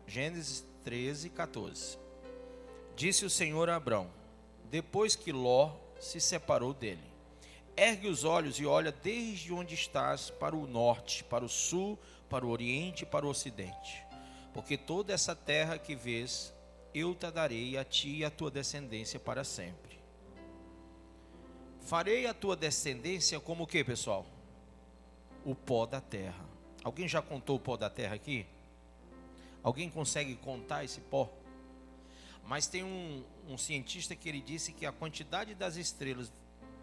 Gênesis 13, 14. Disse o Senhor a Abrão, depois que Ló se separou dele: ergue os olhos e olha desde onde estás para o norte, para o sul, para o oriente e para o ocidente. Porque toda essa terra que vês, eu te darei a ti e a tua descendência para sempre. Farei a tua descendência como o que, pessoal? O pó da terra. Alguém já contou o pó da terra aqui? Alguém consegue contar esse pó? Mas tem um cientista que ele disse que a quantidade das estrelas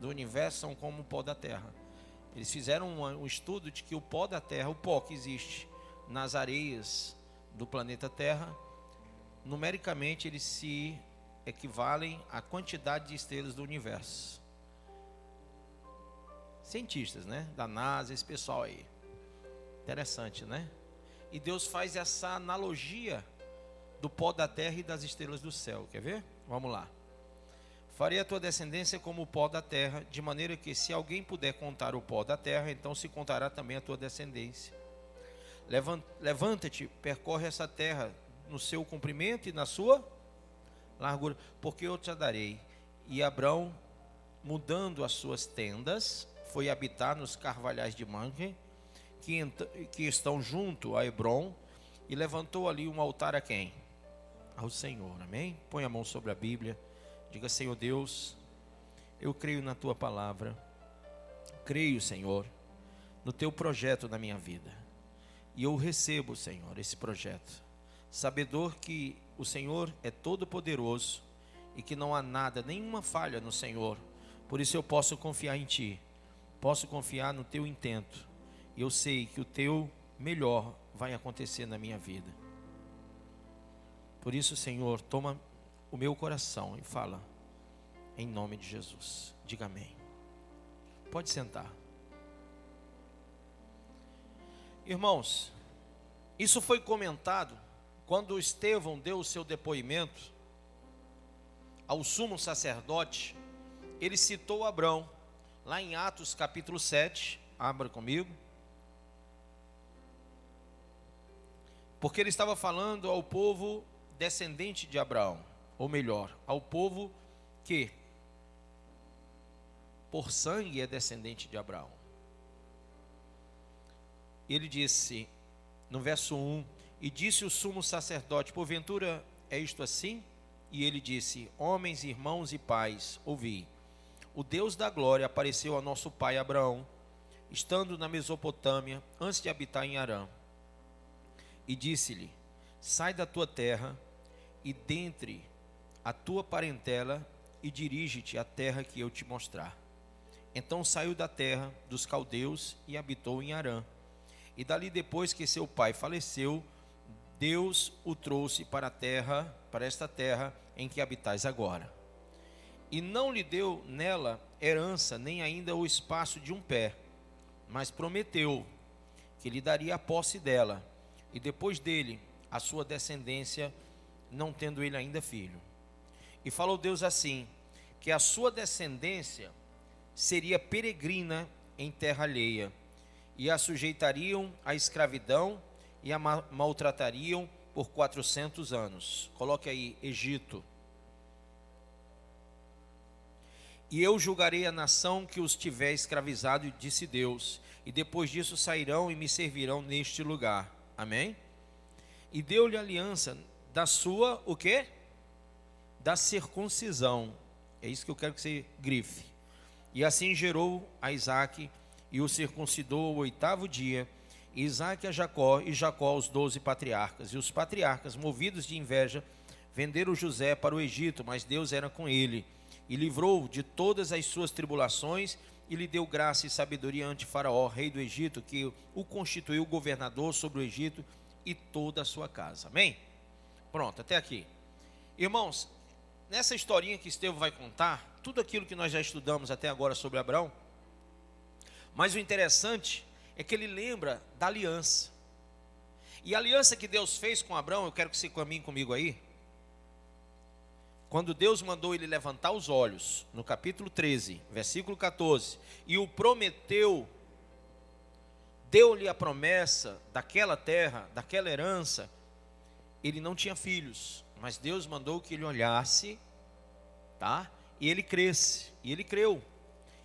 do universo são como o pó da terra. Eles fizeram um estudo de que o pó da terra, o pó que existe nas areias do planeta Terra, numericamente eles se equivalem à quantidade de estrelas do universo. Cientistas, né? Da NASA, esse pessoal aí. Interessante, né? E Deus faz essa analogia do pó da terra e das estrelas do céu. Quer ver? Vamos lá. Farei a tua descendência como o pó da terra, de maneira que se alguém puder contar o pó da terra, então se contará também a tua descendência. Levanta-te, percorre essa terra no seu comprimento e na sua largura, porque eu te a darei. E Abrão, mudando as suas tendas, foi habitar nos carvalhais de Mamre, que estão junto a Hebrom, e levantou ali um altar a quem? Ao Senhor, amém? Põe a mão sobre a Bíblia, diga: Senhor Deus, eu creio na tua palavra, creio, Senhor, no teu projeto na minha vida, e eu recebo, Senhor, esse projeto, sabedor que o Senhor é todo poderoso, e que não há nada, nenhuma falha no Senhor, por isso eu posso confiar em ti, posso confiar no teu intento, e eu sei que o teu melhor vai acontecer na minha vida. Por isso, Senhor, toma o meu coração e fala em nome de Jesus. Diga amém. Pode sentar. Irmãos, isso foi comentado quando Estevão deu o seu depoimento ao sumo sacerdote. Ele citou Abrão, lá em Atos capítulo 7, abra comigo. Porque ele estava falando ao povo descendente de Abraão, ou melhor, ao povo que por sangue é descendente de Abraão. Ele disse, no verso 1, e disse o sumo sacerdote: porventura é isto assim? E ele disse: homens, irmãos e pais, ouvi. O Deus da glória apareceu ao nosso pai Abraão, estando na Mesopotâmia, antes de habitar em Harã. E disse-lhe: sai da tua terra e dentre a tua parentela e dirige-te à terra que eu te mostrar. Então saiu da terra dos caldeus e habitou em Harã. E dali, depois que seu pai faleceu, Deus o trouxe para esta terra em que habitais agora. E não lhe deu nela herança, nem ainda o espaço de um pé, mas prometeu que lhe daria a posse dela, e depois dele a sua descendência, não tendo ele ainda filho. E falou Deus assim, que a sua descendência seria peregrina em terra alheia, e a sujeitariam à escravidão e a maltratariam por 400 anos. Coloque aí, Egito. E eu julgarei a nação que os tiver escravizado, disse Deus, e depois disso sairão e me servirão neste lugar. Amém? E deu-lhe aliança da sua, o quê? Da circuncisão. É isso que eu quero que você grife. E assim gerou a Isaque, e o circuncidou ao 8º dia, e Isaque a Jacó, e Jacó aos 12 patriarcas. E os patriarcas, movidos de inveja, venderam José para o Egito, mas Deus era com ele, e livrou de todas as suas tribulações, e lhe deu graça e sabedoria ante Faraó, rei do Egito, que o constituiu governador sobre o Egito e toda a sua casa. Amém? Pronto, até aqui. Irmãos, nessa historinha que Estevão vai contar, tudo aquilo que nós já estudamos até agora sobre Abraão, mas o interessante é que ele lembra da aliança. E a aliança que Deus fez com Abraão, eu quero que você caminhe comigo aí. Quando Deus mandou ele levantar os olhos, no capítulo 13, versículo 14, e o prometeu, deu-lhe a promessa daquela terra, daquela herança, ele não tinha filhos, mas Deus mandou que ele olhasse, tá? E ele cresce, e ele creu.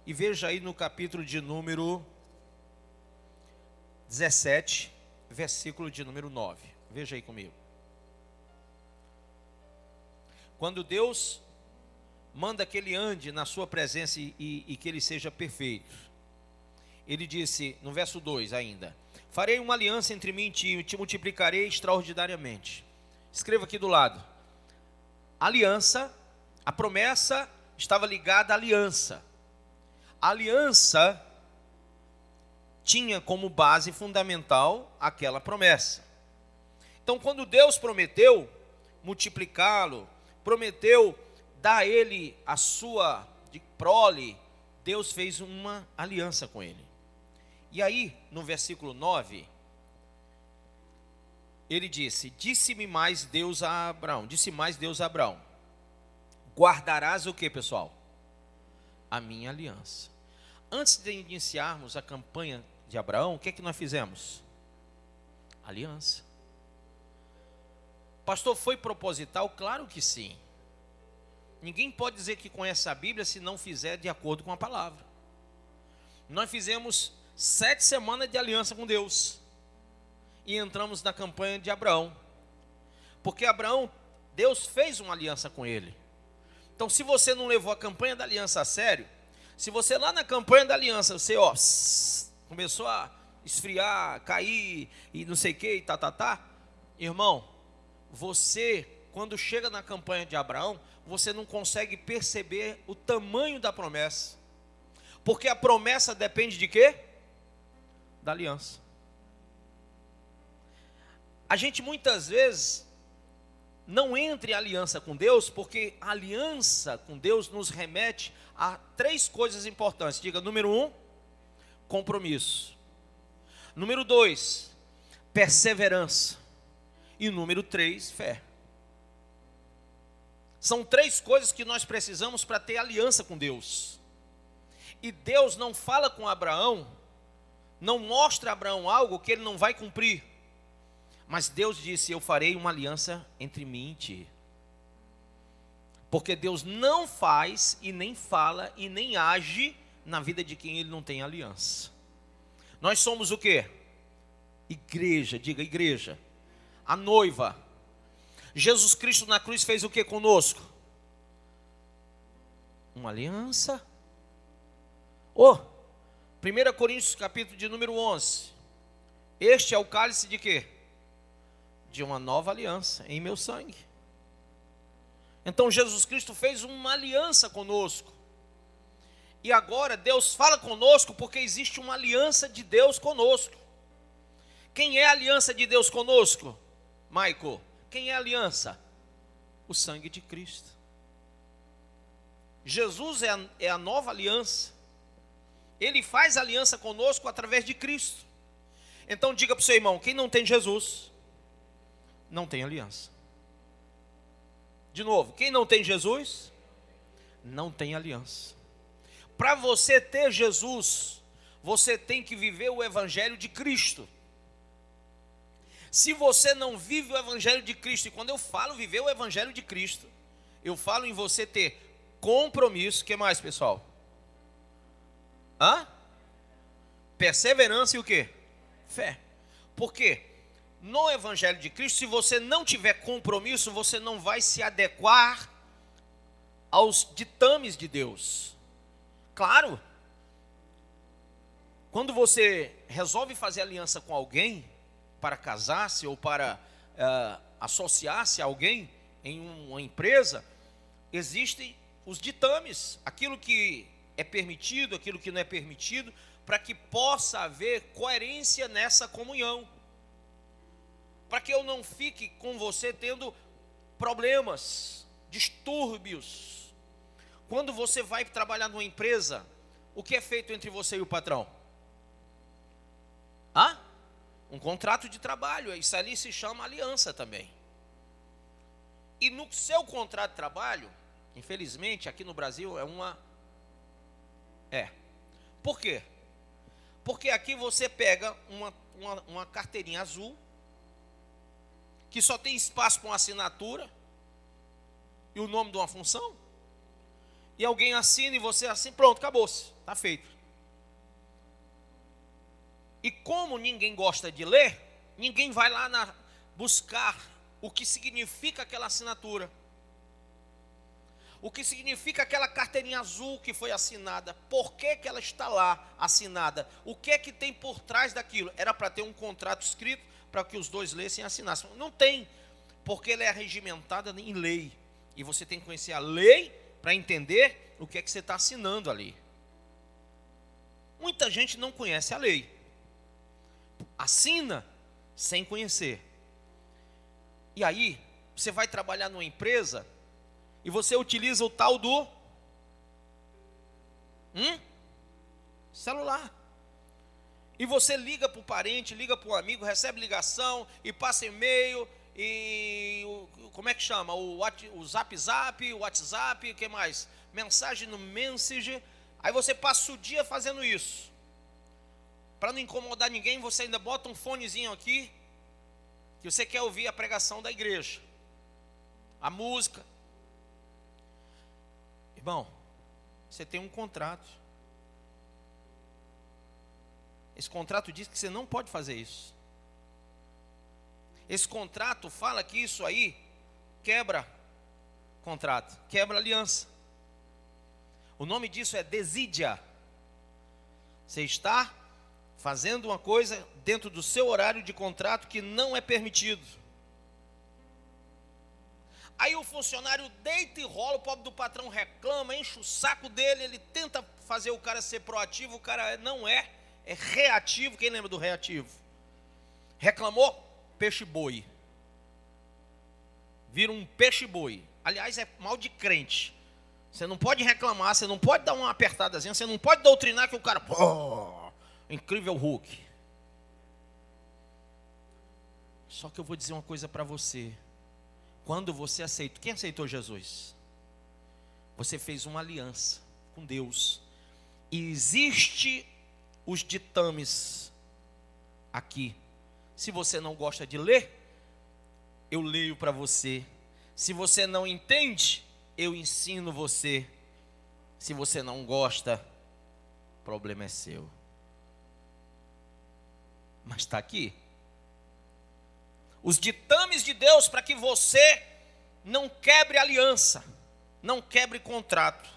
E veja aí no capítulo de número 17, versículo de número 9. Veja aí comigo. Quando Deus manda que ele ande na sua presença e que ele seja perfeito, ele disse, no verso 2 ainda: farei uma aliança entre mim e ti, e te multiplicarei extraordinariamente. Escreva aqui do lado. Aliança, a promessa estava ligada à aliança. A aliança tinha como base fundamental aquela promessa. Então, quando Deus prometeu multiplicá-lo, prometeu dar a ele a sua de prole, Deus fez uma aliança com ele. E aí, no versículo 9, ele disse: disse mais Deus a Abraão, guardarás o que, pessoal? A minha aliança. Antes de iniciarmos a campanha de Abraão, o que é que nós fizemos? Aliança. Pastor, foi proposital? Claro que sim. Ninguém pode dizer que conhece a Bíblia se não fizer de acordo com a palavra. Nós fizemos 7 semanas de aliança com Deus e entramos na campanha de Abraão, porque Abraão, Deus fez uma aliança com ele. Então, se você não levou a campanha da aliança a sério, se você lá na campanha da aliança, você começou a esfriar, cair e não sei o que, irmão, você, quando chega na campanha de Abraão, você não consegue perceber o tamanho da promessa, porque a promessa depende de quê? Da aliança. A gente muitas vezes não entra em aliança com Deus, porque a aliança com Deus nos remete a 3 coisas importantes. Diga: número 1, compromisso. Número 2, perseverança. E número 3, fé. São 3 coisas que nós precisamos para ter aliança com Deus. E Deus não fala com Abraão, não mostra a Abraão algo que ele não vai cumprir. Mas Deus disse: eu farei uma aliança entre mim e ti. Porque Deus não faz e nem fala e nem age na vida de quem ele não tem aliança. Nós somos o quê? Igreja, diga igreja. A noiva. Jesus Cristo na cruz fez o que conosco? Uma aliança. 1 Coríntios capítulo de número 11. Este é o cálice de quê? De uma nova aliança em meu sangue. Então Jesus Cristo fez uma aliança conosco. E agora Deus fala conosco porque existe uma aliança de Deus conosco. Quem é a aliança de Deus conosco? Maico, quem é a aliança? O sangue de Cristo. Jesus é a nova aliança. Ele faz aliança conosco através de Cristo. Então diga para o seu irmão: quem não tem Jesus, não tem aliança. De novo, quem não tem Jesus, não tem aliança. Para você ter Jesus, você tem que viver o Evangelho de Cristo. Se você não vive o Evangelho de Cristo, e quando eu falo viver o Evangelho de Cristo, eu falo em você ter compromisso. O que mais, pessoal? Perseverança e o quê? Fé. Por quê? No Evangelho de Cristo, se você não tiver compromisso, você não vai se adequar aos ditames de Deus. Claro, quando você resolve fazer aliança com alguém, para casar-se ou para associar-se a alguém em uma empresa, existem os ditames, aquilo que é permitido, aquilo que não é permitido, para que possa haver coerência nessa comunhão. Para que eu não fique com você tendo problemas, distúrbios. Quando você vai trabalhar numa empresa, o que é feito entre você e o patrão? Um contrato de trabalho. Isso ali se chama aliança também. E no seu contrato de trabalho, infelizmente aqui no Brasil Por quê? Porque aqui você pega uma carteirinha azul que só tem espaço para uma assinatura e o nome de uma função, e alguém assina e você assina, pronto, acabou-se, está feito. E como ninguém gosta de ler, ninguém vai lá buscar o que significa aquela assinatura, o que significa aquela carteirinha azul que foi assinada, por que ela está lá assinada, o que é que tem por trás daquilo. Era para ter um contrato escrito para que os dois lessem e assinassem. Não tem, porque ela é regimentada em lei, e você tem que conhecer a lei para entender o que é que você está assinando ali. Muita gente não conhece a lei, assina sem conhecer. E aí, você vai trabalhar numa empresa e você utiliza o tal do celular. E você liga para o parente, liga para o amigo, recebe ligação e passa e-mail e como é que chama? O Zap, o WhatsApp, o que mais? Mensagem no Messenger. Aí você passa o dia fazendo isso. Para não incomodar ninguém, você ainda bota um fonezinho aqui, que você quer ouvir a pregação da igreja, a música. Irmão, você tem um contrato. Esse contrato diz que você não pode fazer isso. Esse contrato fala que isso aí quebra contrato, quebra aliança. O nome disso é desídia. Você está fazendo uma coisa dentro do seu horário de contrato que não é permitido. Aí o funcionário deita e rola, o pobre do patrão reclama, enche o saco dele, ele tenta fazer o cara ser proativo, o cara não é reativo. Quem lembra do reativo? Reclamou, peixe-boi. Vira um peixe-boi. Aliás, é mal de crente. Você não pode reclamar, você não pode dar uma apertadazinha, você não pode doutrinar que o cara... incrível Hulk. Só que eu vou dizer uma coisa para você. Quando você aceitou, quem aceitou Jesus? Você fez uma aliança com Deus. E existe os ditames aqui. Se você não gosta de ler, eu leio para você. Se você não entende, eu ensino você. Se você não gosta, o problema é seu. Mas está aqui. Os ditames de Deus para que você não quebre aliança, não quebre contrato.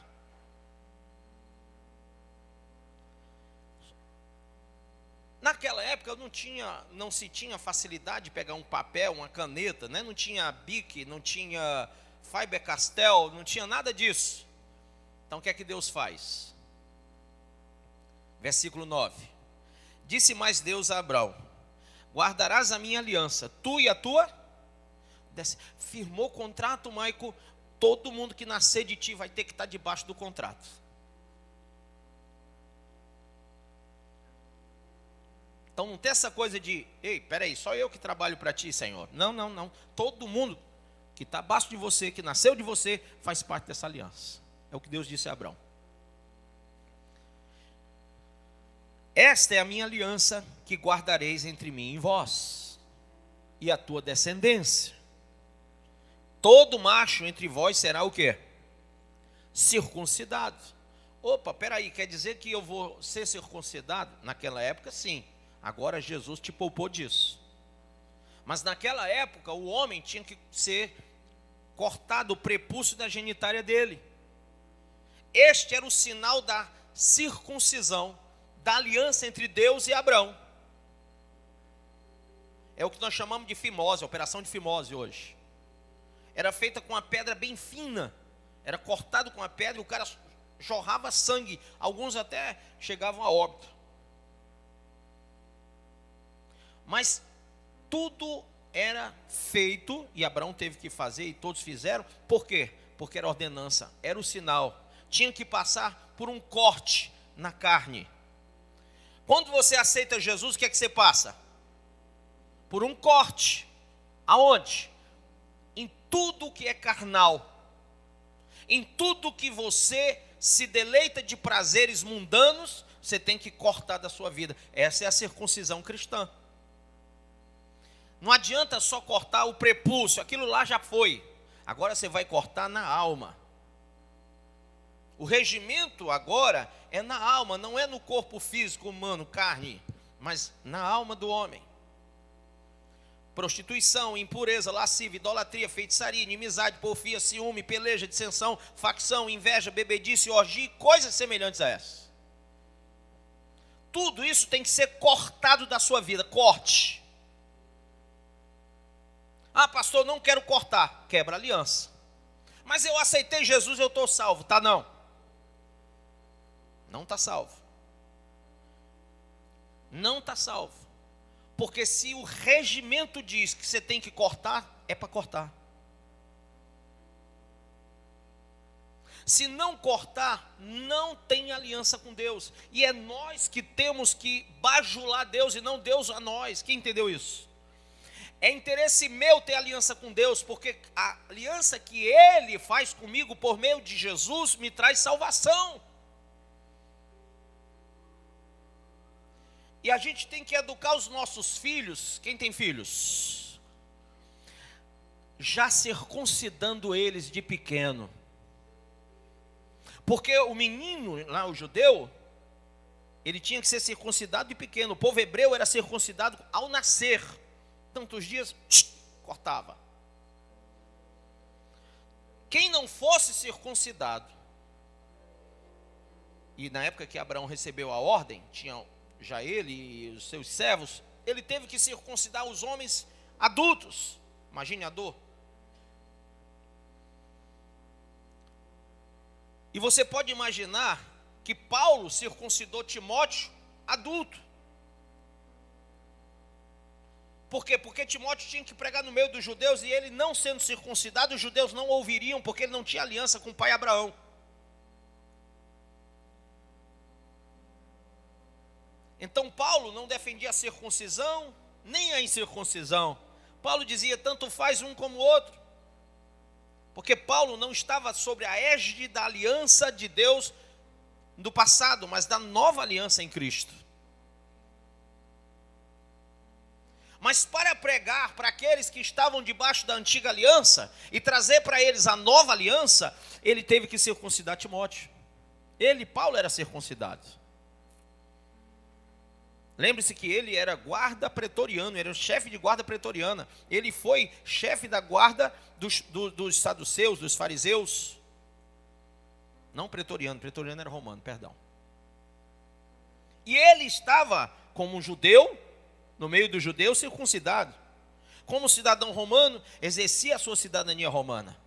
Naquela época não se tinha facilidade de pegar um papel, uma caneta, né? Não tinha Bic, não tinha Faber-Castell, não tinha nada disso. Então o que é que Deus faz? Versículo 9. Disse mais Deus a Abraão: guardarás a minha aliança, tu e a tua. Firmou contrato, Maico. Todo mundo que nascer de ti vai ter que estar debaixo do contrato. Então não tem essa coisa de, ei, peraí, só eu que trabalho para ti, Senhor. Não. Todo mundo que está abaixo de você, que nasceu de você, faz parte dessa aliança. É o que Deus disse a Abraão. Esta é a minha aliança que guardareis entre mim e vós, e a tua descendência. Todo macho entre vós será o quê? Circuncidado. Opa, peraí, quer dizer que eu vou ser circuncidado? Naquela época, sim. Agora Jesus te poupou disso. Mas naquela época, o homem tinha que ser cortado o prepúcio da genitália dele. Este era o sinal da circuncisão, da aliança entre Deus e Abraão. É o que nós chamamos de fimose, operação de fimose hoje. Era feita com uma pedra bem fina, era cortado com a pedra e o cara jorrava sangue. Alguns até chegavam a óbito. Mas tudo era feito, e Abraão teve que fazer, e todos fizeram. Por quê? Porque era ordenança, era o sinal. Tinha que passar por um corte na carne. Quando você aceita Jesus, o que é que você passa? Por um corte. Aonde? Em tudo que é carnal. Em tudo que você se deleita de prazeres mundanos, você tem que cortar da sua vida. Essa é a circuncisão cristã. Não adianta só cortar o prepúcio, aquilo lá já foi. Agora você vai cortar na alma. O regimento agora é na alma, não é no corpo físico humano, carne, mas na alma do homem. Prostituição, impureza, lascívia, idolatria, feitiçaria, inimizade, porfia, ciúme, peleja, dissensão, facção, inveja, bebedice, orgia, coisas semelhantes a essas. Tudo isso tem que ser cortado da sua vida. Corte. Ah, pastor, não quero cortar. Quebra a aliança. Mas eu aceitei Jesus, eu estou salvo. Tá, não. Não está salvo. Não está salvo. Porque se o regimento diz que você tem que cortar, é para cortar. Se não cortar, não tem aliança com Deus. E é nós que temos que bajular Deus e não Deus a nós. Quem entendeu isso? É interesse meu ter aliança com Deus, porque a aliança que Ele faz comigo por meio de Jesus me traz salvação. E a gente tem que educar os nossos filhos. Quem tem filhos? Já circuncidando eles de pequeno. Porque o menino, lá o judeu, ele tinha que ser circuncidado de pequeno. O povo hebreu era circuncidado ao nascer. Tantos dias, cortava. Quem não fosse circuncidado, e na época que Abraão recebeu a ordem, tinha já ele e os seus servos, ele teve que circuncidar os homens adultos. Imagine a dor. E você pode imaginar que Paulo circuncidou Timóteo adulto. Por quê? Porque Timóteo tinha que pregar no meio dos judeus e ele não sendo circuncidado, os judeus não ouviriam, porque ele não tinha aliança com o pai Abraão. Então Paulo não defendia a circuncisão, nem a incircuncisão. Paulo dizia, tanto faz um como o outro. Porque Paulo não estava sobre a égide da aliança de Deus do passado, mas da nova aliança em Cristo. Mas para pregar para aqueles que estavam debaixo da antiga aliança e trazer para eles a nova aliança, ele teve que circuncidar Timóteo. Ele, Paulo, era circuncidado. Lembre-se que ele era guarda pretoriano, era o chefe de guarda pretoriana. Ele foi chefe da guarda dos saduceus, dos fariseus. Não pretoriano, pretoriano era romano, perdão. E ele estava como um judeu, no meio dos judeus, circuncidado. Como cidadão romano, exercia a sua cidadania romana.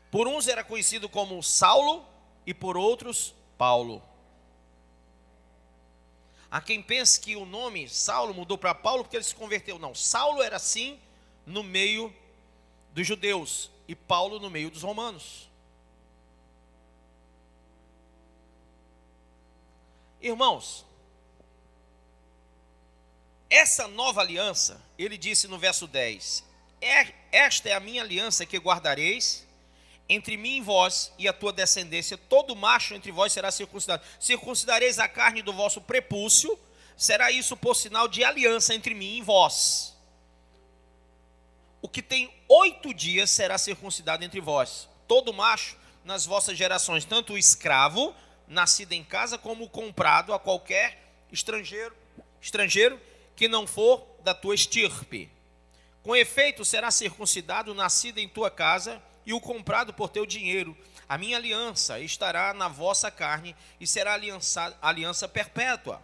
Por uns era conhecido como Saulo e por outros Paulo. Há quem pense que o nome Saulo mudou para Paulo porque ele se converteu. Não, Saulo era assim no meio dos judeus e Paulo no meio dos romanos. Irmãos, essa nova aliança, ele disse no verso 10, esta é a minha aliança que guardareis entre mim e vós e a tua descendência, todo macho entre vós será circuncidado. Circuncidareis a carne do vosso prepúcio, será isso por sinal de aliança entre mim e vós. O que tem 8 dias será circuncidado entre vós, todo macho nas vossas gerações, tanto o escravo, nascido em casa, como o comprado a qualquer estrangeiro que não for da tua estirpe. Com efeito, será circuncidado o nascido em tua casa e o comprado por teu dinheiro. A minha aliança estará na vossa carne e será aliança perpétua.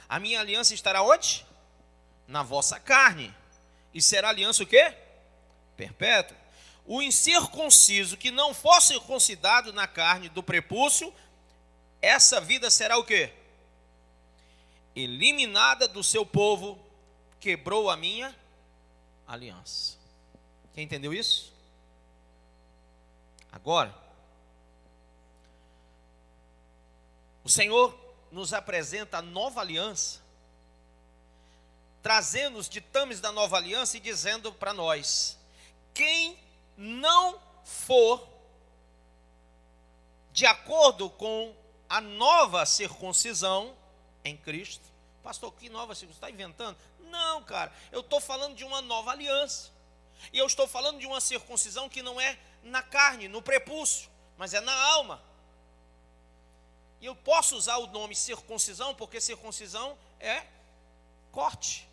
A minha aliança estará onde? Na vossa carne. E será aliança o quê? Perpétua. O incircunciso que não for circuncidado na carne do prepúcio, essa vida será o quê? Eliminada do seu povo, quebrou a minha aliança. Quem entendeu isso? Agora, o Senhor nos apresenta a nova aliança, trazendo os ditames da nova aliança e dizendo para nós, quem não for de acordo com a nova circuncisão em Cristo, pastor, que nova circuncisão? Você está inventando? Não, cara, eu estou falando de uma nova aliança. E eu estou falando de uma circuncisão que não é na carne, no prepúcio, mas é na alma. E eu posso usar o nome circuncisão, porque circuncisão é corte.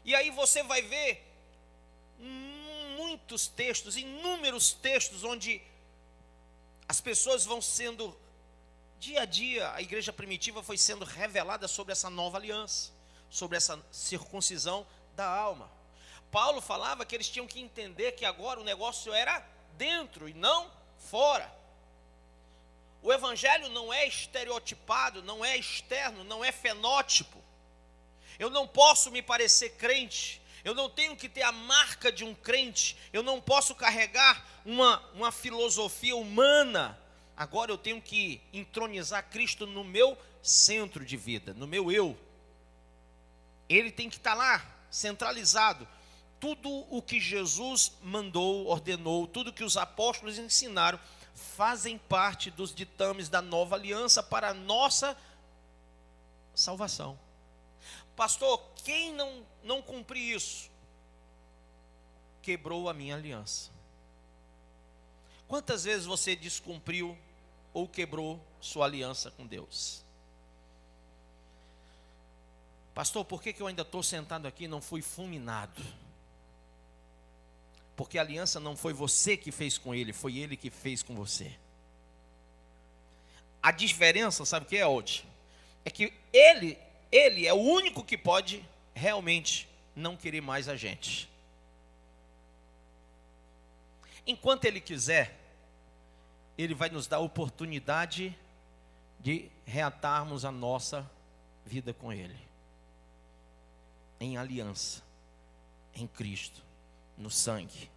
E aí você vai ver muitos textos, inúmeros textos, onde as pessoas vão sendo, dia a dia, a igreja primitiva foi sendo revelada sobre essa nova aliança, sobre essa circuncisão da alma. Paulo falava que eles tinham que entender que agora o negócio era dentro e não fora. O evangelho não é estereotipado, não é externo, não é fenótipo. Eu não posso me parecer crente, eu não tenho que ter a marca de um crente, eu não posso carregar uma filosofia humana. Agora eu tenho que entronizar Cristo no meu centro de vida, no meu eu. Ele tem que estar lá, centralizado. Tudo o que Jesus mandou, ordenou, tudo que os apóstolos ensinaram, fazem parte dos ditames da nova aliança para a nossa salvação. Pastor, quem não cumprir isso, quebrou a minha aliança. Quantas vezes você descumpriu ou quebrou sua aliança com Deus? Pastor, por que eu ainda estou sentado aqui e não fui fulminado? Porque a aliança não foi você que fez com ele, foi ele que fez com você. A diferença, sabe o que é, Old? É que ele é o único que pode realmente não querer mais a gente. Enquanto ele quiser, ele vai nos dar a oportunidade de reatarmos a nossa vida com ele. Em aliança, em Cristo, no sangue.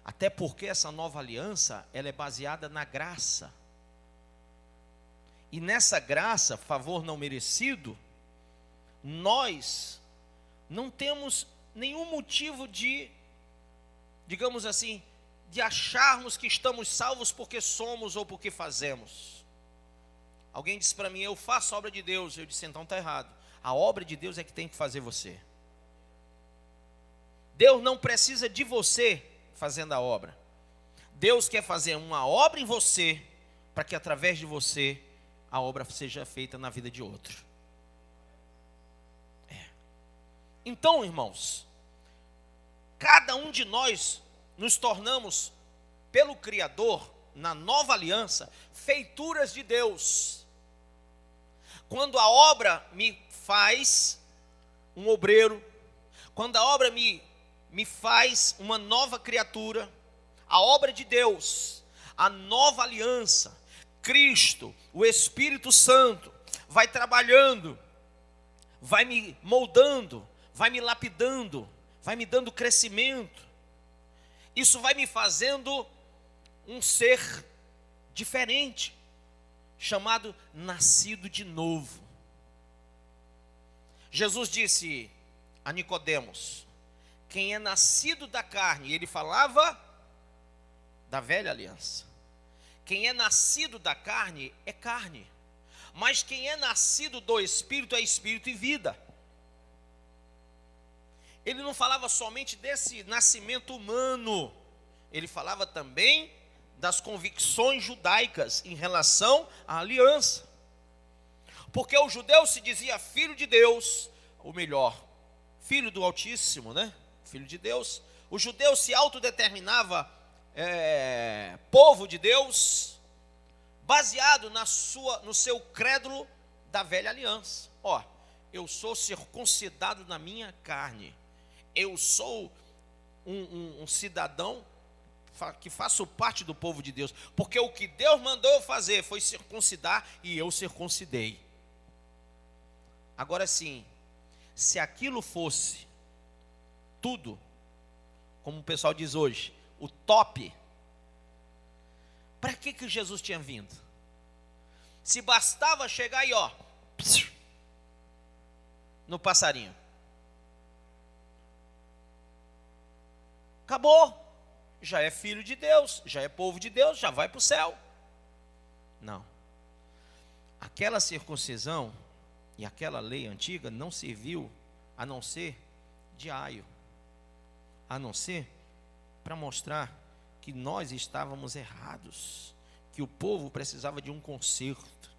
Até porque essa nova aliança, ela é baseada na graça. E nessa graça, favor não merecido, nós não temos nenhum motivo de, digamos assim, de acharmos que estamos salvos porque somos ou porque fazemos. Alguém disse para mim, eu faço a obra de Deus. Eu disse, então está errado. A obra de Deus é que tem que fazer você. Deus não precisa de você fazendo a obra. Deus quer fazer uma obra em você, para que através de você, a obra seja feita na vida de outro. Então, irmãos, cada um de nós nos tornamos, pelo Criador, na nova aliança, feituras de Deus. Quando a obra me faz um obreiro, quando a obra me faz uma nova criatura, a obra de Deus, a nova aliança, Cristo, o Espírito Santo, vai trabalhando, vai me moldando, vai me lapidando, vai me dando crescimento. Isso vai me fazendo um ser diferente, chamado nascido de novo. Jesus disse a Nicodemos, quem é nascido da carne, ele falava da velha aliança. Quem é nascido da carne é carne, mas quem é nascido do Espírito é espírito e vida. Ele não falava somente desse nascimento humano, ele falava também das convicções judaicas em relação à aliança. Porque o judeu se dizia filho de Deus, ou melhor, filho do Altíssimo, né? Filho de Deus. O judeu se autodeterminava povo de Deus, baseado no seu crédulo da velha aliança. Ó, eu sou circuncidado na minha carne. Eu sou um cidadão que faço parte do povo de Deus. Porque o que Deus mandou eu fazer foi circuncidar e eu circuncidei. Agora sim, se aquilo fosse tudo, como o pessoal diz hoje, o top, para que Jesus tinha vindo? Se bastava chegar e ó, no passarinho. Acabou. Já é filho de Deus, já é povo de Deus, já vai para o céu. Não. aquela circuncisão e aquela lei antiga não serviu a não ser de aio, a não ser para mostrar que nós estávamos errados, que o povo precisava de um conserto,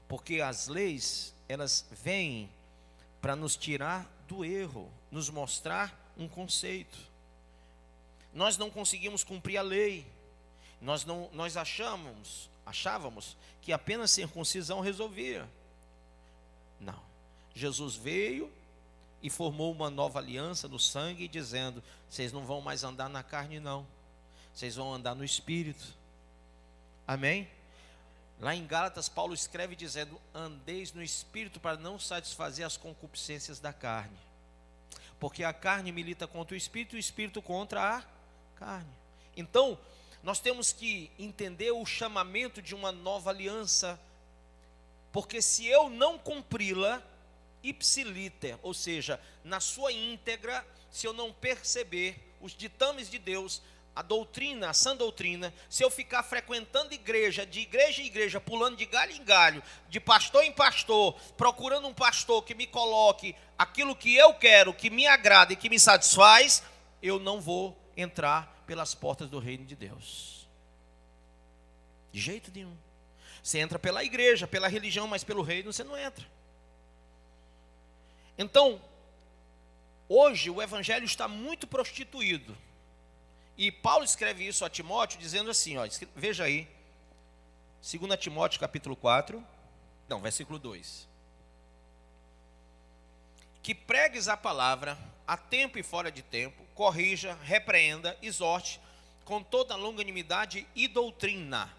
porque as leis, elas vêm para nos tirar do erro, nos mostrar um conceito. Nós não conseguimos cumprir a lei, nós achávamos que apenas circuncisão resolvia. Não, Jesus veio e formou uma nova aliança no sangue, dizendo: vocês não vão mais andar na carne não, vocês vão andar no Espírito. Amém? Lá em Gálatas, Paulo escreve dizendo: andeis no Espírito para não satisfazer as concupiscências da carne, porque a carne milita contra o Espírito e o Espírito contra a carne. Então, nós temos que entender o chamamento de uma nova aliança, porque se eu não cumpri-la ipsiliter, ou seja, na sua íntegra, se eu não perceber os ditames de Deus, a doutrina, a sã doutrina, se eu ficar frequentando igreja em igreja, pulando de galho em galho, de pastor em pastor, procurando um pastor que me coloque aquilo que eu quero, que me agrada e que me satisfaz, eu não vou entrar pelas portas do reino de Deus. De jeito nenhum. Você entra pela igreja, pela religião, mas pelo reino você não entra. Então, hoje o evangelho está muito prostituído. E Paulo escreve isso a Timóteo dizendo assim, ó, veja aí, 2 Timóteo capítulo 4, versículo 2. Que pregues a palavra a tempo e fora de tempo, corrija, repreenda, exorte, com toda longanimidade e doutrina.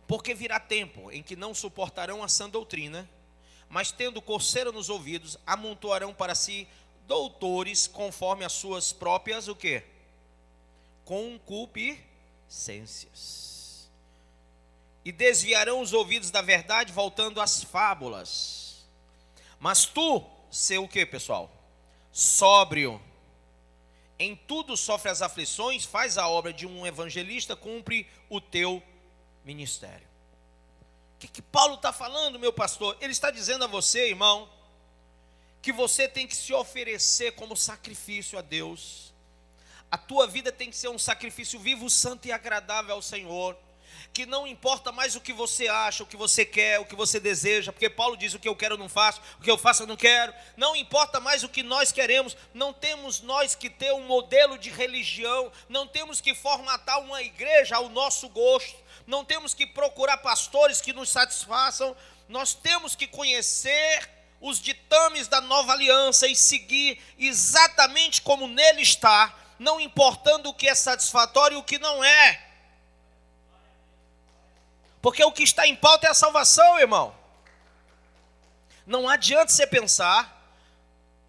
Porque virá tempo em que não suportarão a sã doutrina, mas tendo coceira nos ouvidos, amontoarão para si doutores conforme as suas próprias, o quê? Concupiscências. E desviarão os ouvidos da verdade, voltando às fábulas. Mas tu, ser o quê, pessoal? Sóbrio. Em tudo sofre as aflições, faz a obra de um evangelista, cumpre o teu ministério. O que Paulo está falando, meu pastor? Ele está dizendo a você, irmão, que você tem que se oferecer como sacrifício a Deus. A tua vida tem que ser um sacrifício vivo, santo e agradável ao Senhor. Que não importa mais o que você acha, o que você quer, o que você deseja, porque Paulo diz: o que eu quero eu não faço, o que eu faço eu não quero. Não importa mais o que nós queremos. Não temos nós que ter um modelo de religião, não temos que formatar uma igreja ao nosso gosto, não temos que procurar pastores que nos satisfaçam. Nós temos que conhecer os ditames da nova aliança e seguir exatamente como nele está, não importando o que é satisfatório e o que não é. Porque o que está em pauta é a salvação, irmão. Não adianta você pensar,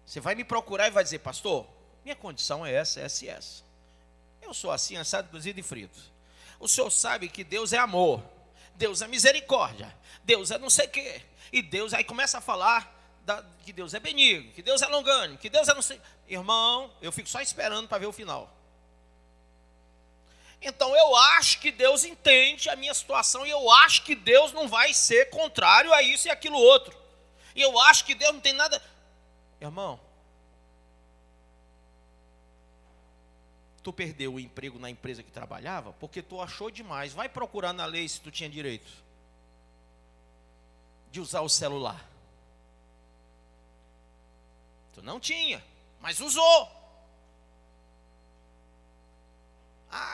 você vai me procurar e vai dizer: pastor, minha condição é essa, essa e essa. Eu sou assim, assado, cozido e frito. O senhor sabe que Deus é amor, Deus é misericórdia, Deus é não sei o quê. E Deus aí começa a falar que Deus é benigno, que Deus é longânimo, que Deus é não sei. Irmão, eu fico só esperando para ver o final. Então eu acho que Deus entende a minha situação, e eu acho que Deus não vai ser contrário a isso e aquilo outro. E eu acho que Deus não tem nada. Irmão, tu perdeu o emprego na empresa que trabalhava porque tu achou demais. Vai procurar na lei se tu tinha direito de usar o celular. Tu não tinha, mas usou.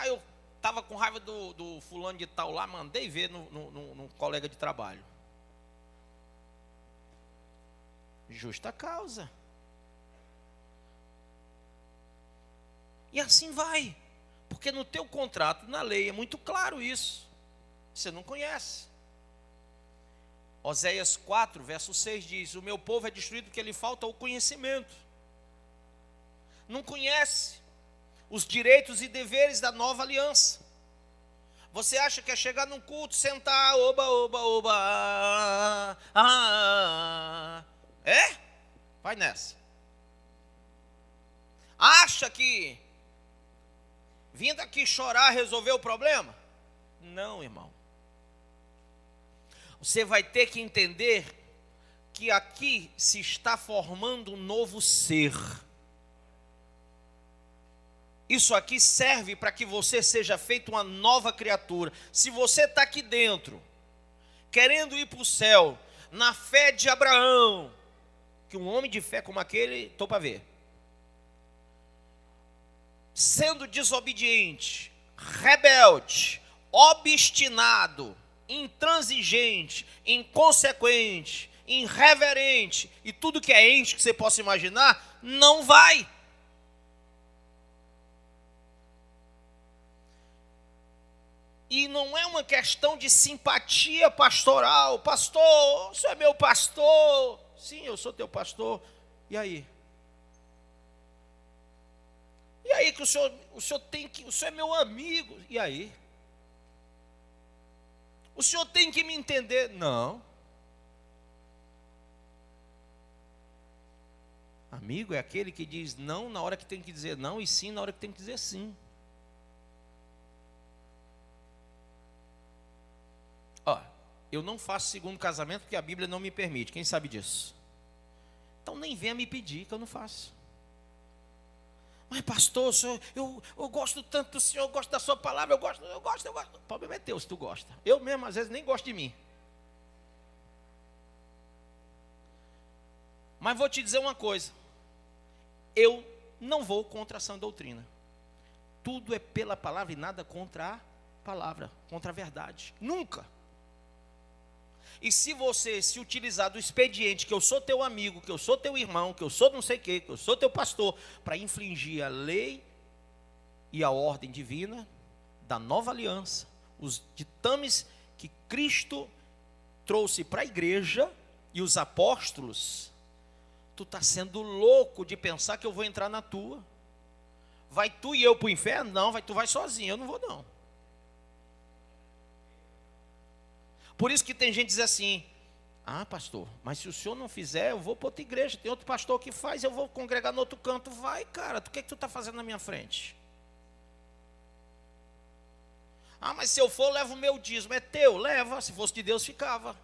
Eu estava com raiva do fulano de tal lá, mandei ver no colega de trabalho. Justa causa. E assim vai. Porque no teu contrato, na lei, é muito claro isso. Você não conhece. Oséias 4, verso 6 diz: o meu povo é destruído porque lhe falta o conhecimento. Não conhece os direitos e deveres da nova aliança. Você acha que é chegar num culto, sentar, oba, oba, oba, é? Vai nessa. Acha que vindo aqui chorar resolveu o problema? Não, irmão. Você vai ter que entender que aqui se está formando um novo ser. Isso aqui serve para que você seja feito uma nova criatura. Se você está aqui dentro, querendo ir para o céu, na fé de Abraão, que um homem de fé como aquele, estou para ver, sendo desobediente, rebelde, obstinado, intransigente, inconsequente, irreverente, e tudo que é ente que você possa imaginar, não vai. E não é uma questão de simpatia pastoral. Pastor, o senhor é meu pastor. Sim, eu sou teu pastor. E aí? E aí que o senhor tem que, o senhor é meu amigo. E aí? O senhor tem que me entender. Não. Amigo é aquele que diz não na hora que tem que dizer não e sim na hora que tem que dizer sim. Ó, eu não faço segundo casamento porque a Bíblia não me permite. Quem sabe disso? Então nem venha me pedir que eu não faço. Mas pastor, senhor, eu gosto tanto do senhor, eu gosto da sua palavra, eu gosto. O problema é teu se tu gosta. Eu mesmo às vezes nem gosto de mim. Mas vou te dizer uma coisa. Eu não vou contra a sã doutrina. Tudo é pela palavra e nada contra a palavra, contra a verdade. Nunca. E se você se utilizar do expediente que eu sou teu amigo, que eu sou teu irmão, que eu sou não sei o quê, que eu sou teu pastor, para infringir a lei e a ordem divina da nova aliança, os ditames que Cristo trouxe para a igreja e os apóstolos, tu está sendo louco de pensar que eu vou entrar na tua. Vai tu e eu para o inferno? Não, tu vai sozinho, eu não vou não. Por isso que tem gente que diz assim, ah pastor, mas se o senhor não fizer, eu vou para outra igreja, tem outro pastor que faz, eu vou congregar no outro canto. Vai cara, o que é que tu está fazendo na minha frente? Ah, mas se eu for, levo o meu dízimo. É teu, leva, se fosse de Deus ficava.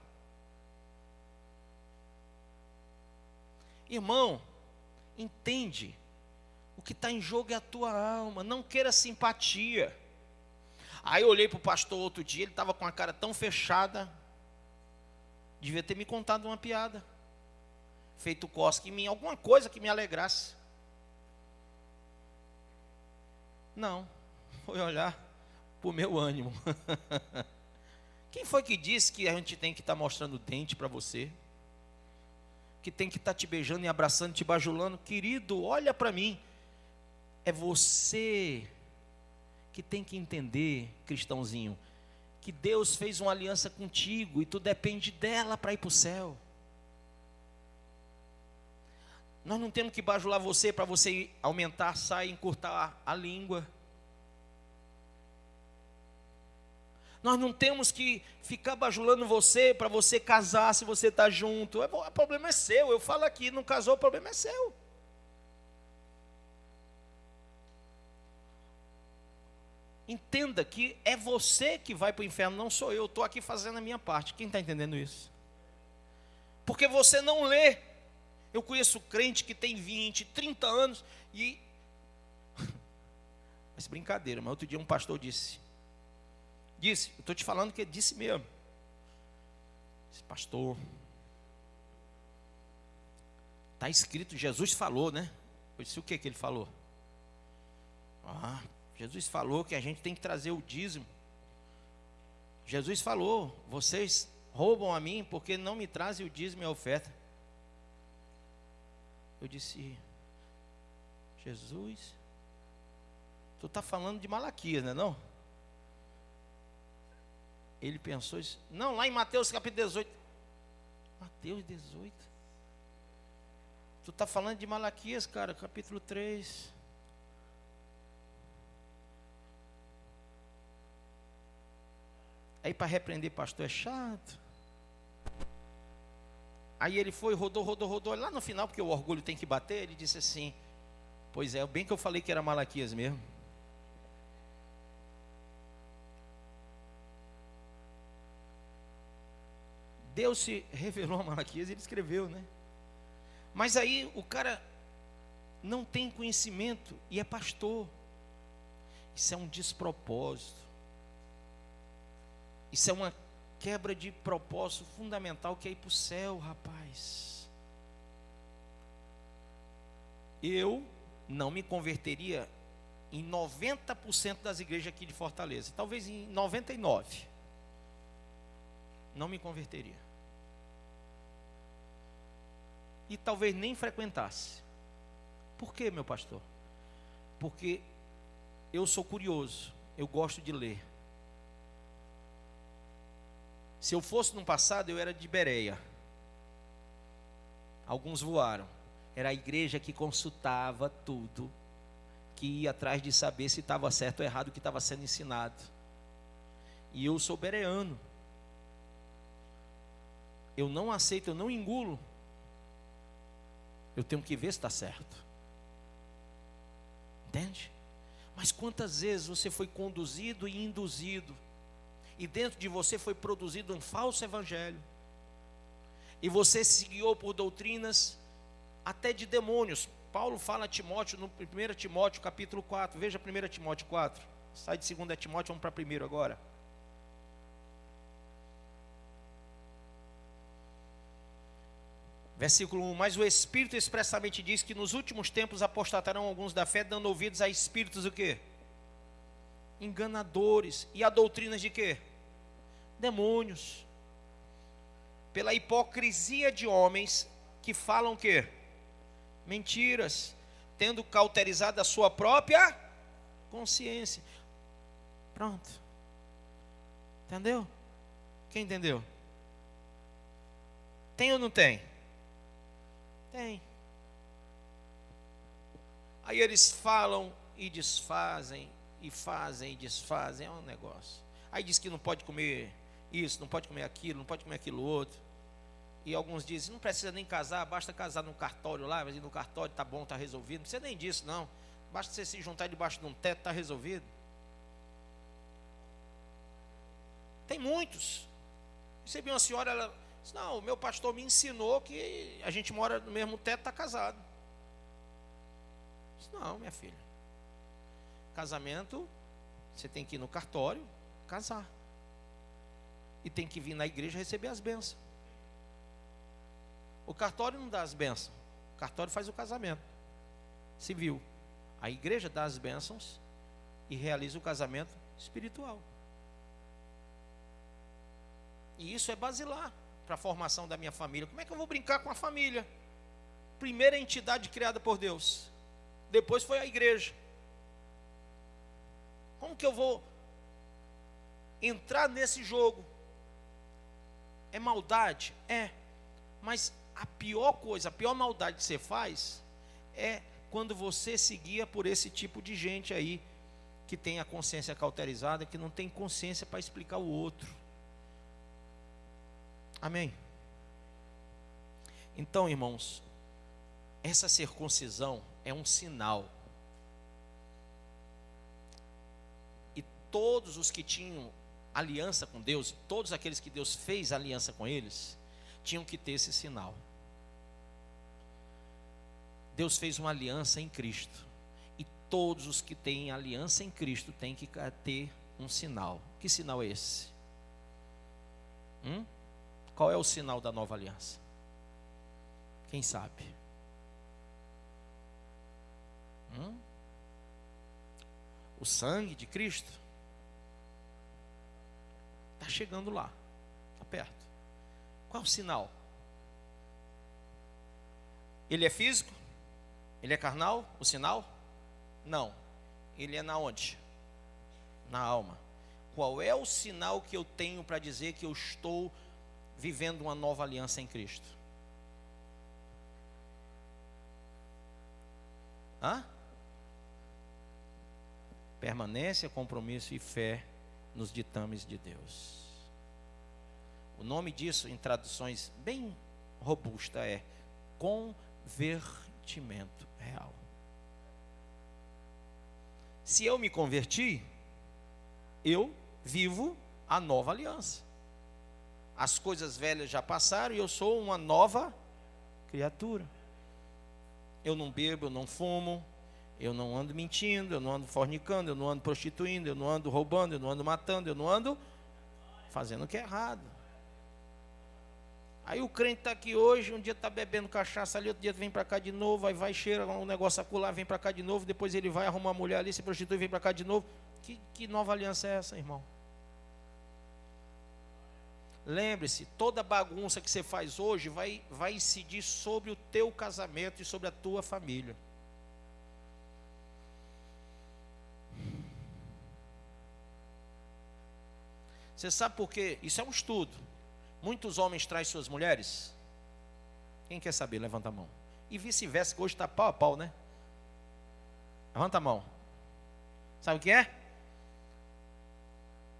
Irmão, entende, o que está em jogo é a tua alma, não queira simpatia. Aí eu olhei para o pastor outro dia, ele estava com a cara tão fechada, devia ter me contado uma piada, feito cosca em mim, alguma coisa que me alegrasse. Não, foi olhar para o meu ânimo. Quem foi que disse que a gente tem que estar mostrando o dente para você? Que tem que estar te beijando e abraçando, te bajulando? Querido, olha para mim, é você que tem que entender, cristãozinho, que Deus fez uma aliança contigo e tu depende dela para ir para o céu. Nós não temos que bajular você para você aumentar, sair, encurtar a língua. Nós não temos que ficar bajulando você para você casar se você está junto. O problema é seu, eu falo aqui, não casou, o problema é seu. Entenda que é você que vai para o inferno, não sou eu. Estou aqui fazendo a minha parte. Quem está entendendo isso? Porque você não lê. Eu conheço crente que tem 20, 30 anos e... Mas brincadeira, mas outro dia um pastor disse, eu estou te falando que ele disse mesmo. Disse, pastor, está escrito, Jesus falou, né? Eu disse, o que ele falou? Jesus falou que a gente tem que trazer o dízimo. Jesus falou, vocês roubam a mim porque não me trazem o dízimo e a oferta. Eu disse, Jesus, tu está falando de Malaquias, não é não? Ele pensou isso, não, lá em Mateus capítulo 18. Mateus 18? Tu está falando de Malaquias, cara, capítulo 3. Aí para repreender pastor é chato. Aí ele foi, rodou. Lá no final, porque o orgulho tem que bater, ele disse assim, pois é, bem que eu falei que era Malaquias mesmo. Deus se revelou a Malaquias, ele escreveu, né? Mas aí o cara não tem conhecimento e é pastor. Isso é um despropósito. Isso é uma quebra de propósito fundamental, que é ir para o céu, rapaz. Eu não me converteria em 90% das igrejas aqui de Fortaleza, talvez em 99%. Não me converteria. E talvez nem frequentasse. Por quê, meu pastor? Porque eu sou curioso, eu gosto de ler. Se eu fosse no passado, eu era de Bereia. Alguns voaram. Era a igreja que consultava tudo, que ia atrás de saber se estava certo ou errado o que estava sendo ensinado. E eu sou bereano. Eu não aceito, eu não engulo. Eu tenho que ver se está certo. Entende? Mas quantas vezes você foi conduzido e induzido, e dentro de você foi produzido um falso evangelho, e você se guiou por doutrinas até de demônios. Paulo fala a Timóteo no 1 Timóteo capítulo 4, veja 1 Timóteo 4, sai de 2 Timóteo, vamos para 1 agora. Versículo 1, mas o Espírito expressamente diz que nos últimos tempos apostatarão alguns da fé, dando ouvidos a espíritos o quê? Enganadores. E a doutrinas de quê? Demônios. Pela hipocrisia de homens que falam o quê? Mentiras, tendo cauterizado a sua própria consciência. Pronto. Entendeu? Quem entendeu? Tem ou não tem? Tem. Aí eles falam e desfazem, e fazem e desfazem, é um negócio. Aí diz que não pode comer isso, não pode comer aquilo, não pode comer aquilo outro. E alguns dizem, não precisa nem casar, basta casar no cartório lá, mas no cartório tá bom, tá resolvido. Não precisa nem disso não, basta você se juntar debaixo de um teto, tá resolvido. Tem muitos. Recebi uma senhora, ela disse, não, o meu pastor me ensinou que a gente mora no mesmo teto, está casado. Disse, não, minha filha, casamento, você tem que ir no cartório, casar. E tem que vir na igreja receber as bênçãos. O cartório não dá as bênçãos, o cartório faz o casamento civil. A igreja dá as bênçãos e realiza o casamento espiritual. E isso é basilar para a formação da minha família. Como é que eu vou brincar com a família? Primeira entidade criada por Deus, depois foi a igreja. Como que eu vou entrar nesse jogo? É maldade? É. Mas a pior coisa, a pior maldade que você faz é quando você se guia por esse tipo de gente aí, que tem a consciência cauterizada, que não tem consciência para explicar o outro. Amém? Então, irmãos, essa circuncisão é um sinal. E todos os que tinham aliança com Deus, todos aqueles que Deus fez aliança com eles, tinham que ter esse sinal. Deus fez uma aliança em Cristo, e todos os que têm aliança em Cristo têm que ter um sinal. Que sinal é esse? Qual é o sinal da nova aliança? Quem sabe? O sangue de Cristo está chegando lá, está perto. Qual é o sinal? Ele é físico? Ele é carnal? O sinal? Não. Ele é na onde? Na alma. Qual é o sinal que eu tenho para dizer que eu estou vivendo uma nova aliança em Cristo? Permanência, compromisso e fé nos ditames de Deus. O nome disso, em traduções bem robustas, é convertimento real. Se eu me converti, eu vivo a nova aliança. As coisas velhas já passaram e eu sou uma nova criatura. Eu não bebo, eu não fumo, eu não ando mentindo, eu não ando fornicando, eu não ando prostituindo, eu não ando roubando, eu não ando matando, eu não ando fazendo o que é errado. Aí o crente está aqui hoje, um dia está bebendo cachaça ali, outro dia vem para cá de novo, aí vai, cheira um negócio acolá, vem para cá de novo, depois ele vai arrumar uma mulher ali, se prostitui, vem para cá de novo. Que nova aliança é essa, irmão? Lembre-se, toda bagunça que você faz hoje vai incidir sobre o teu casamento e sobre a tua família. Você sabe por quê? Isso é um estudo. Muitos homens traem suas mulheres. Quem quer saber? Levanta a mão. E vice-versa, que hoje está pau a pau, né? Levanta a mão. Sabe o que é?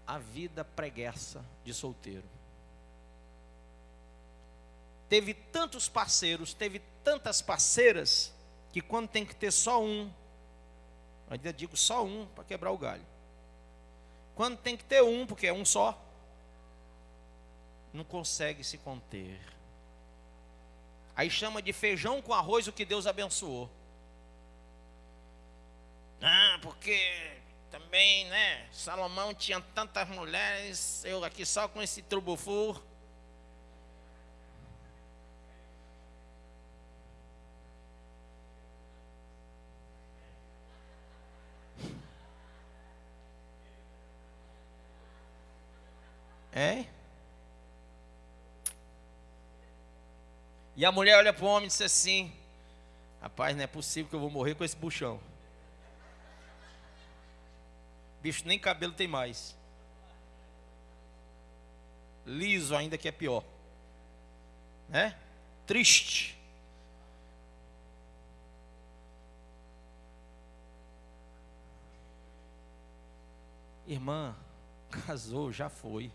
A vida preguiça de solteiro. Teve tantos parceiros, teve tantas parceiras, que quando tem que ter só um, ainda digo só um para quebrar o galho. Quando tem que ter um, porque é um só, não consegue se conter. Aí chama de feijão com arroz o que Deus abençoou. Ah, porque também, né, Salomão tinha tantas mulheres, eu aqui só com esse trubufur. É? E a mulher olha para o homem e diz assim: rapaz, não é possível que eu vou morrer com esse buchão. Bicho, nem cabelo tem mais. Liso ainda, que é pior. Né? Triste. Irmã, casou, já foi.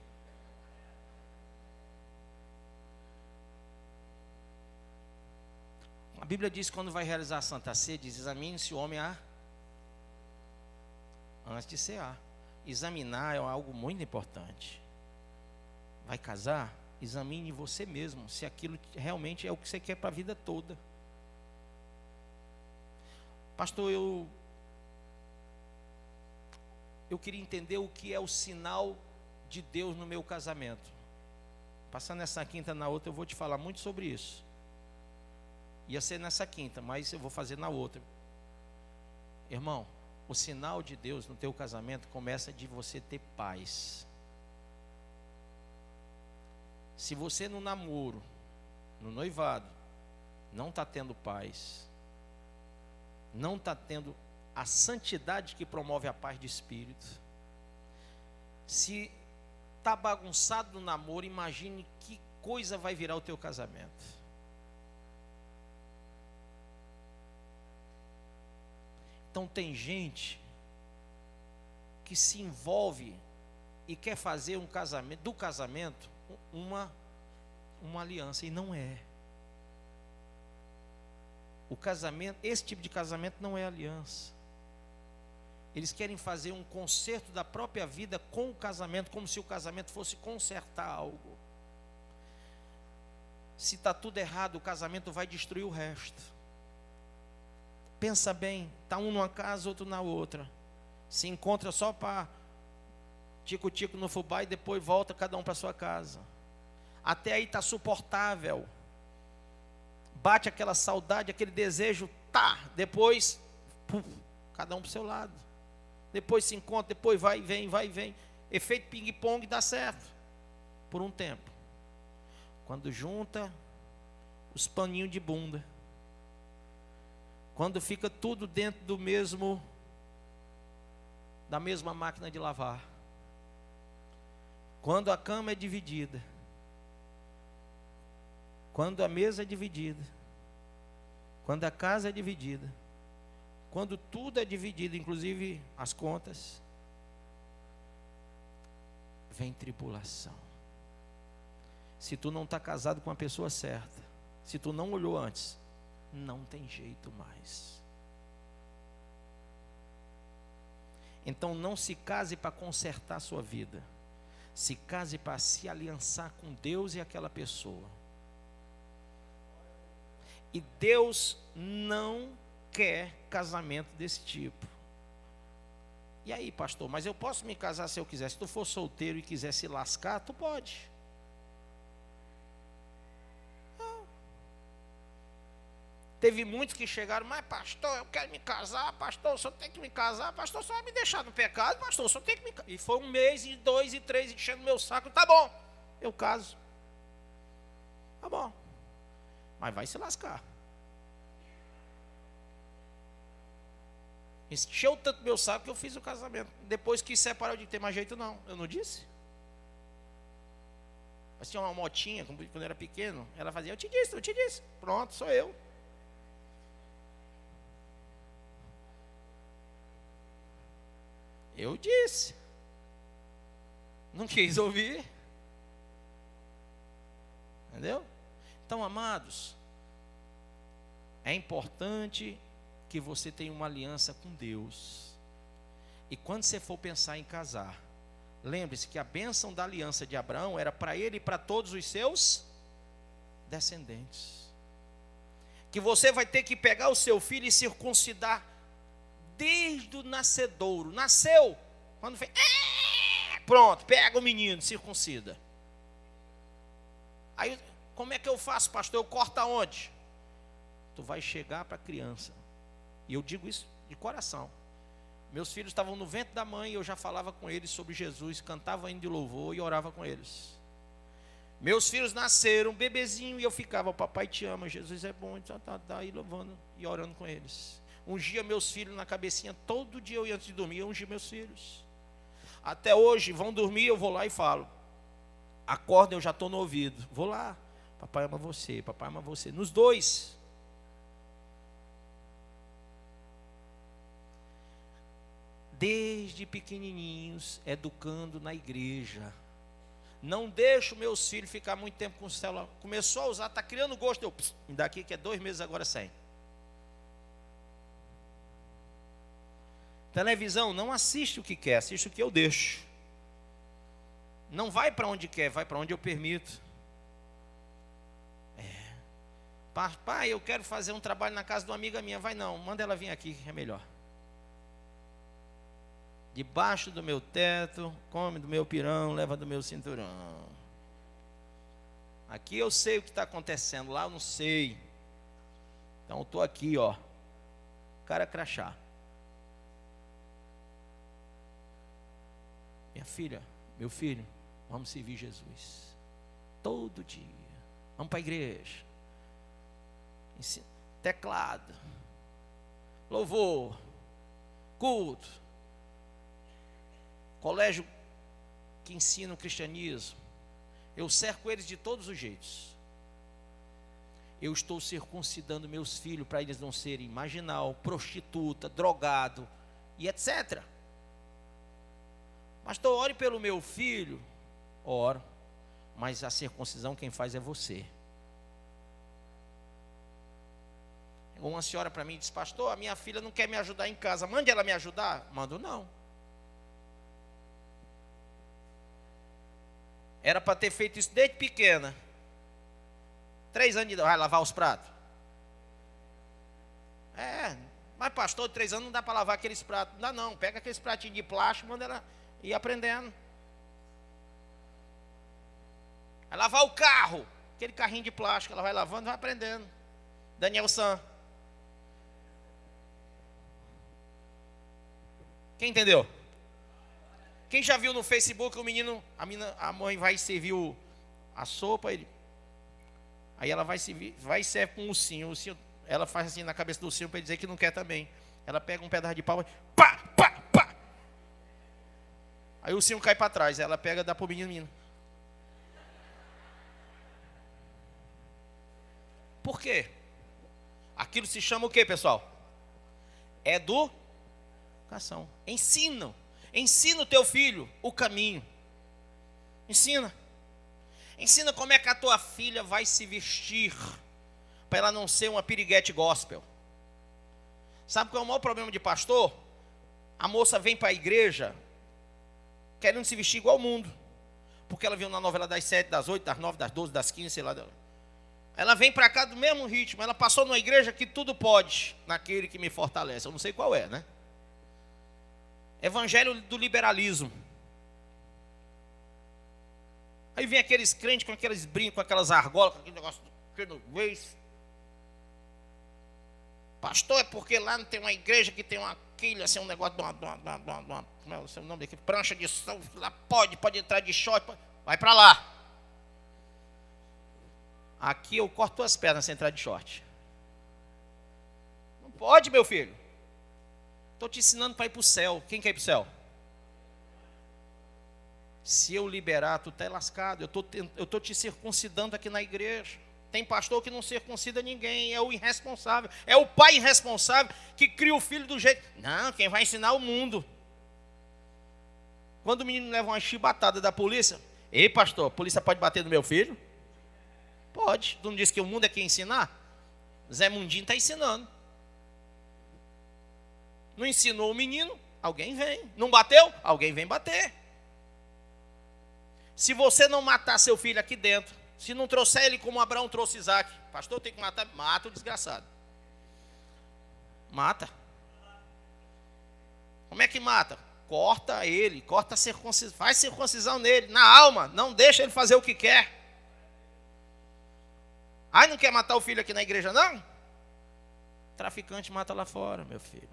A Bíblia diz que quando vai realizar a Santa Ceia, diz: examine-se o homem antes de cear. Examinar é algo muito importante. Vai casar? Examine você mesmo, se aquilo realmente é o que você quer para a vida toda. Pastor, eu queria entender o que é o sinal de Deus no meu casamento. Passando essa quinta na outra, eu vou te falar muito sobre isso. Ia ser nessa quinta, mas eu vou fazer na outra. Irmão, o sinal de Deus no teu casamento começa de você ter paz. Se você no namoro, no noivado, não está tendo paz, não está tendo a santidade que promove a paz de espírito, se está bagunçado no namoro, imagine que coisa vai virar o teu casamento. Então tem gente que se envolve e quer fazer um casamento, do casamento uma aliança, e não é. O casamento, esse tipo de casamento não é aliança. Eles querem fazer um conserto da própria vida com o casamento, como se o casamento fosse consertar algo. Se está tudo errado, o casamento vai destruir o resto. Pensa bem, está um numa casa, outro na outra. Se encontra só para tico-tico no fubá e depois volta cada um para sua casa. Até aí está suportável. Bate aquela saudade, aquele desejo, depois, cada um para o seu lado. Depois se encontra, depois vai e vem. Efeito ping-pong dá certo, por um tempo. Quando junta os paninhos de bunda, quando fica tudo dentro da mesma máquina de lavar, quando a cama é dividida, quando a mesa é dividida, quando a casa é dividida, quando tudo é dividido, inclusive as contas, vem tribulação. Se tu não está casado com a pessoa certa, se tu não olhou antes, não tem jeito mais. Então não se case para consertar a sua vida. Se case para se aliançar com Deus e aquela pessoa. E Deus não quer casamento desse tipo. E aí, pastor, mas eu posso me casar se eu quiser. Se tu for solteiro e quiser se lascar, tu pode. Não. Teve muitos que chegaram, mas pastor, eu quero me casar, pastor, o senhor tem que me casar, pastor, o senhor vai me deixar no pecado, pastor, o senhor tem que me casar. E foi 1 mês, e 2, e 3, enchendo meu saco, tá bom, eu caso. Tá bom, mas vai se lascar. Encheu tanto meu saco que eu fiz o casamento. Depois que separou, de ter mais jeito não. Eu não disse? Mas tinha uma motinha, quando eu era pequeno, ela fazia, eu te disse. Pronto, sou eu. Eu disse. Não quis ouvir. Entendeu? Então, amados, é importante que você tenha uma aliança com Deus. E quando você for pensar em casar, lembre-se que a bênção da aliança de Abraão era para ele e para todos os seus descendentes. Que você vai ter que pegar o seu filho e circuncidar desde o nascedouro. Nasceu, quando fez, pronto, pega o menino, circuncida. Aí, como é que eu faço, pastor? Eu corto aonde? Tu vai chegar para a criança. E eu digo isso de coração. Meus filhos estavam no ventre da mãe e eu já falava com eles sobre Jesus, cantava hino de louvor e orava com eles. Meus filhos nasceram, bebezinho, e eu ficava, papai te ama, Jesus é bom, tá aí louvando e orando com eles. Ungia meus filhos na cabecinha, todo dia eu ia antes de dormir, eu ungia meus filhos. Até hoje, vão dormir, eu vou lá e falo. Acorda, eu já estou no ouvido. Vou lá, papai ama você, nos dois. Desde pequenininhos, educando na igreja. Não deixo meus filhos ficar muito tempo com o celular. Começou a usar, está criando gosto. Eu, me dá aqui que é 2 meses agora sem. Televisão, não assiste o que quer, assiste o que eu deixo. Não vai para onde quer, vai para onde eu permito. Pai, eu quero fazer um trabalho na casa de uma amiga minha. Vai não, manda ela vir aqui, é melhor. Debaixo do meu teto, come do meu pirão, leva do meu cinturão. Aqui eu sei o que está acontecendo, lá eu não sei. Então eu estou aqui, ó, cara crachá. Minha filha, meu filho, vamos servir Jesus. Todo dia. Vamos para a igreja. Teclado. Louvor. Culto. Colégio que ensina o cristianismo. Eu cerco eles de todos os jeitos. Eu estou circuncidando meus filhos para eles não serem marginal, prostituta, drogado e etc. Pastor, ore pelo meu filho. Oro. Mas a circuncisão quem faz é você. Uma senhora para mim disse, pastor, a minha filha não quer me ajudar em casa. Mande ela me ajudar? Mando não. Era para ter feito isso desde pequena. 3 anos de idade, vai lavar os pratos. Mas pastor, 3 anos não dá para lavar aqueles pratos. Não dá não, pega aqueles pratinhos de plástico, manda ela ir aprendendo. Vai lavar o carro, aquele carrinho de plástico, ela vai lavando e vai aprendendo. Daniel San. Quem entendeu? Quem já viu no Facebook o menino, a mãe vai servir a sopa, aí ela vai servir com o ursinho, ela faz assim na cabeça do ursinho para ele dizer que não quer também. Ela pega um pedaço de pau e pá, pá, pá. Aí o ursinho cai para trás, ela pega e dá para o menino. Por quê? Aquilo se chama o quê, pessoal? Educação. Ensina o teu filho o caminho. Ensina como é que a tua filha vai se vestir para ela não ser uma piriguete gospel. Sabe qual é o maior problema de pastor? A moça vem para a igreja querendo se vestir igual ao mundo. Porque ela viu na novela das 7, das 8, das 9, das 12, das 15, sei lá. Ela vem para cá do mesmo ritmo. Ela passou numa igreja que tudo pode, naquele que me fortalece. Eu não sei qual é, né? Evangelho do liberalismo. Aí vem aqueles crentes com aqueles brincos, com aquelas argolas, com aquele negócio que no vez. Pastor, é porque lá não tem uma igreja que tem uma quilha, assim, um negócio de uma como é o seu nome daqui? Prancha de som, lá pode entrar de short, vai para lá. Aqui eu corto as pernas sem entrar de short. Não pode, meu filho. Estou te ensinando para ir para o céu. Quem quer ir para o céu? Se eu liberar, tu está lascado. Eu estou te circuncidando aqui na igreja. Tem pastor que não circuncida ninguém, é o irresponsável. É o pai irresponsável que cria o filho do jeito. Não, quem vai ensinar é o mundo. Quando o menino leva uma chibatada da polícia, ei pastor, a polícia pode bater no meu filho? Pode. Tu não disse que o mundo é quem ensinar? Zé Mundinho está ensinando. Não ensinou o menino? Alguém vem. Não bateu? Alguém vem bater. Se você não matar seu filho aqui dentro, se não trouxer ele como Abraão trouxe Isaac, pastor, tem que matar, mata o desgraçado. Mata. Como é que mata? Corta ele, corta a circuncisão, faz circuncisão nele, na alma, não deixa ele fazer o que quer. Ai, não quer matar o filho aqui na igreja, não? Traficante mata lá fora, meu filho.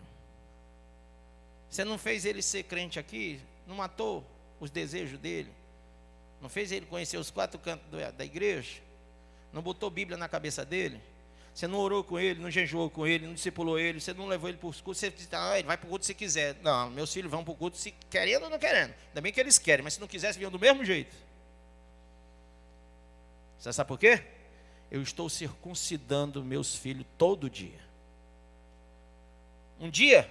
Você não fez ele ser crente aqui? Não matou os desejos dele? Não fez ele conhecer os 4 cantos da igreja? Não botou Bíblia na cabeça dele? Você não orou com ele, não jejuou com ele, não discipulou ele, você não levou ele para os cultos, você disse, ele vai para o culto se quiser. Não, meus filhos vão para o culto se querendo ou não querendo. Ainda bem que eles querem, mas se não quisessem, vinham do mesmo jeito. Você sabe por quê? Eu estou circuncidando meus filhos todo dia. Um dia,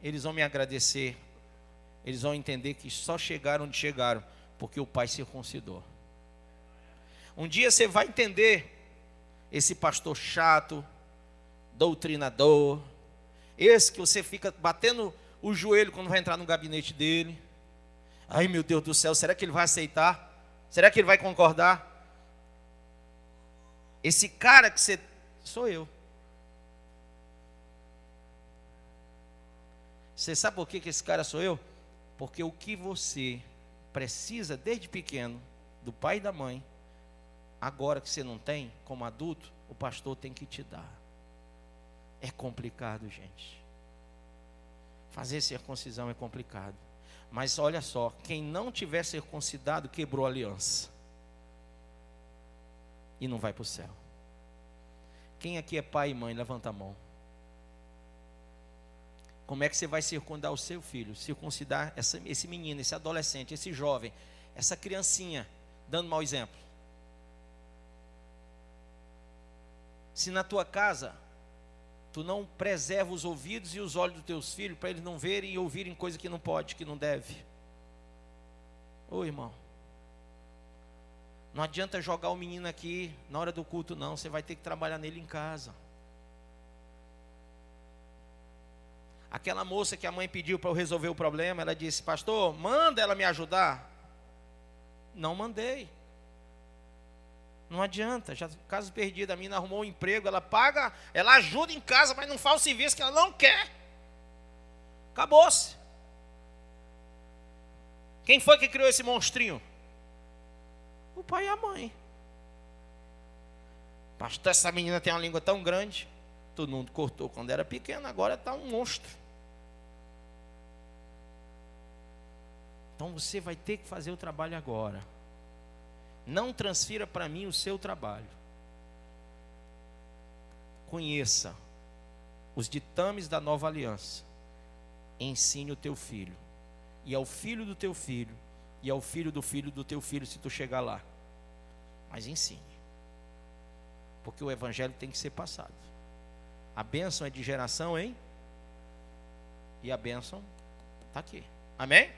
eles vão me agradecer, eles vão entender que só chegaram onde chegaram, porque o pai circuncidou. Um dia você vai entender esse pastor chato, doutrinador, esse que você fica batendo o joelho quando vai entrar no gabinete dele. Ai meu Deus do céu, será que ele vai aceitar? Será que ele vai concordar? Esse cara que você... sou eu. Você sabe por que esse cara sou eu? Porque o que você precisa desde pequeno, do pai e da mãe, agora que você não tem, como adulto, o pastor tem que te dar. É complicado, gente. Fazer circuncisão é complicado. Mas olha só, quem não tiver circuncidado, quebrou a aliança. E não vai para o céu. Quem aqui é pai e mãe, levanta a mão. Como é que você vai circundar o seu filho? Circuncidar esse menino, esse adolescente, esse jovem, essa criancinha, dando mau exemplo. Se na tua casa, tu não preserva os ouvidos e os olhos dos teus filhos, para eles não verem e ouvirem coisa que não pode, que não deve. Ô irmão, não adianta jogar o menino aqui na hora do culto não, você vai ter que trabalhar nele em casa. Aquela moça que a mãe pediu para eu resolver o problema, ela disse, pastor, manda ela me ajudar. Não mandei. Não adianta, já caso perdido, a menina arrumou um emprego, ela paga, ela ajuda em casa, mas não faz o serviço que ela não quer. Acabou-se. Quem foi que criou esse monstrinho? O pai e a mãe. Pastor, essa menina tem uma língua tão grande. Todo mundo cortou quando era pequeno, agora está um monstro. Então você vai ter que fazer o trabalho agora. Não transfira para mim o seu trabalho. Conheça os ditames da nova aliança. Ensine o teu filho. E ao filho do teu filho. E ao filho do teu filho, se tu chegar lá. Mas ensine. Porque o evangelho tem que ser passado. A bênção é de geração, hein? E a bênção está aqui. Amém?